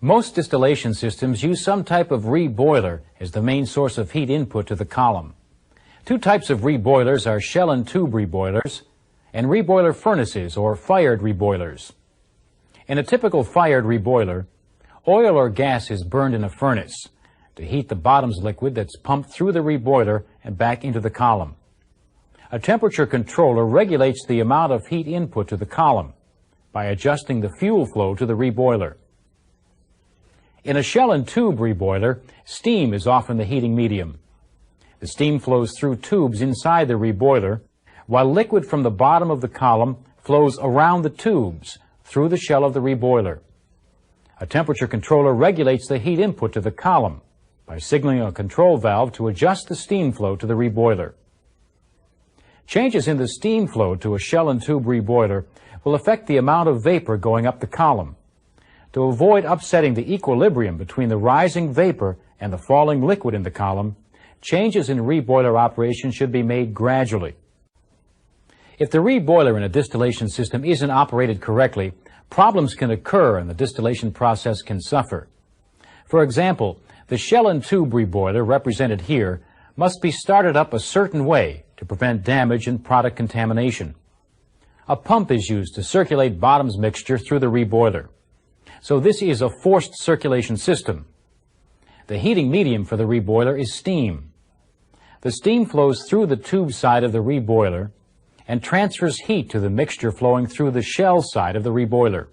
Most distillation systems use some type of reboiler as the main source of heat input to the column. Two types of reboilers are shell and tube reboilers and reboiler furnaces or fired reboilers. In a typical fired reboiler, oil or gas is burned in a furnace to heat the bottom's liquid that's pumped through the reboiler and back into the column. A temperature controller regulates the amount of heat input to the column by adjusting the fuel flow to the reboiler. In a shell and tube reboiler, steam is often the heating medium. The steam flows through tubes inside the reboiler, while liquid from the bottom of the column flows around the tubes through the shell of the reboiler. A temperature controller regulates the heat input to the column by signaling a control valve to adjust the steam flow to the reboiler. Changes in the steam flow to a shell and tube reboiler will affect the amount of vapor going up the column. To avoid upsetting the equilibrium between the rising vapor and the falling liquid in the column, changes in reboiler operation should be made gradually. If the reboiler in a distillation system isn't operated correctly, problems can occur and the distillation process can suffer. For example, the shell and tube reboiler represented here must be started up a certain way to prevent damage and product contamination. A pump is used to circulate bottoms mixture through the reboiler. So this is a forced circulation system. The heating medium for the reboiler is steam. The steam flows through the tube side of the reboiler and transfers heat to the mixture flowing through the shell side of the reboiler.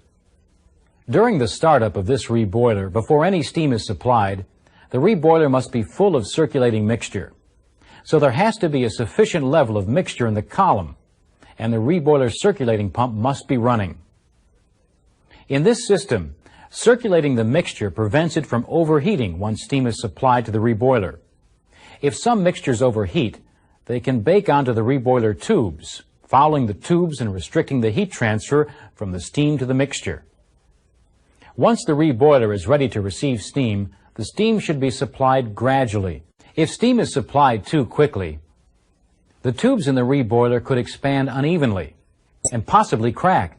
During the startup of this reboiler, before any steam is supplied, the reboiler must be full of circulating mixture. So there has to be a sufficient level of mixture in the column, and the reboiler circulating pump must be running. In this system, circulating the mixture prevents it from overheating once steam is supplied to the reboiler. If some mixtures overheat, they can bake onto the reboiler tubes, fouling the tubes and restricting the heat transfer from the steam to the mixture. Once the reboiler is ready to receive steam, the steam should be supplied gradually. If steam is supplied too quickly, the tubes in the reboiler could expand unevenly and possibly crack.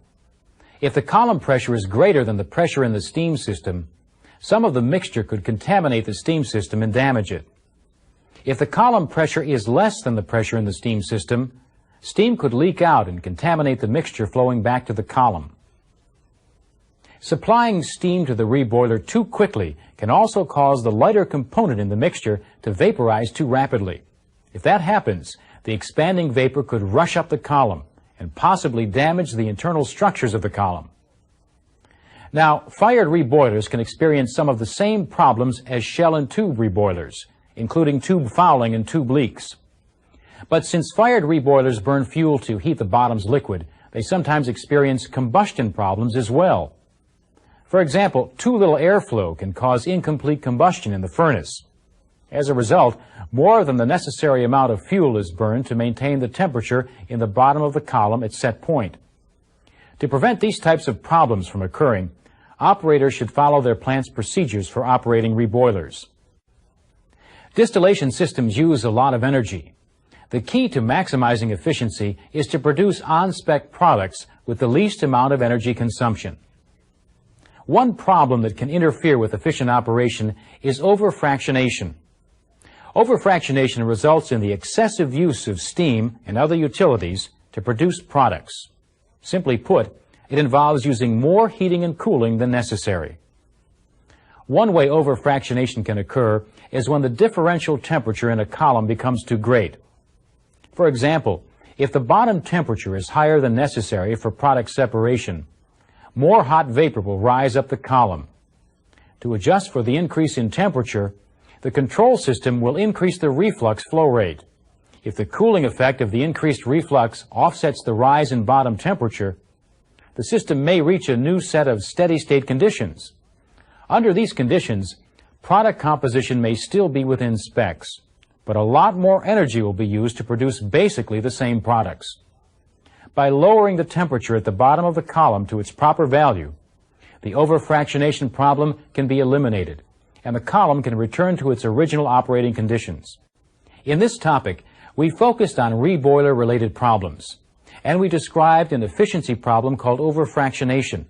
If the column pressure is greater than the pressure in the steam system, some of the mixture could contaminate the steam system and damage it. If the column pressure is less than the pressure in the steam system, steam could leak out and contaminate the mixture flowing back to the column. Supplying steam to the reboiler too quickly can also cause the lighter component in the mixture to vaporize too rapidly. If that happens, the expanding vapor could rush up the column and possibly damage the internal structures of the column. Now, fired reboilers can experience some of the same problems as shell and tube reboilers, including tube fouling and tube leaks. But since fired reboilers burn fuel to heat the bottom's liquid, they sometimes experience combustion problems as well. For example, too little airflow can cause incomplete combustion in the furnace. As a result, more than the necessary amount of fuel is burned to maintain the temperature in the bottom of the column at set point. To prevent these types of problems from occurring, operators should follow their plant's procedures for operating reboilers. Distillation systems use a lot of energy. The key to maximizing efficiency is to produce on-spec products with the least amount of energy consumption. One problem that can interfere with efficient operation is overfractionation. Overfractionation results in the excessive use of steam and other utilities to produce products. Simply put, it involves using more heating and cooling than necessary. One way overfractionation can occur is when the differential temperature in a column becomes too great. For example, if the bottom temperature is higher than necessary for product separation, more hot vapor will rise up the column. To adjust for the increase in temperature, the control system will increase the reflux flow rate. If the cooling effect of the increased reflux offsets the rise in bottom temperature, the system may reach a new set of steady-state conditions. Under these conditions, product composition may still be within specs, but a lot more energy will be used to produce basically the same products. By lowering the temperature at the bottom of the column to its proper value, the overfractionation problem can be eliminated, and the column can return to its original operating conditions. In this topic, we focused on reboiler-related problems, and we described an efficiency problem called overfractionation.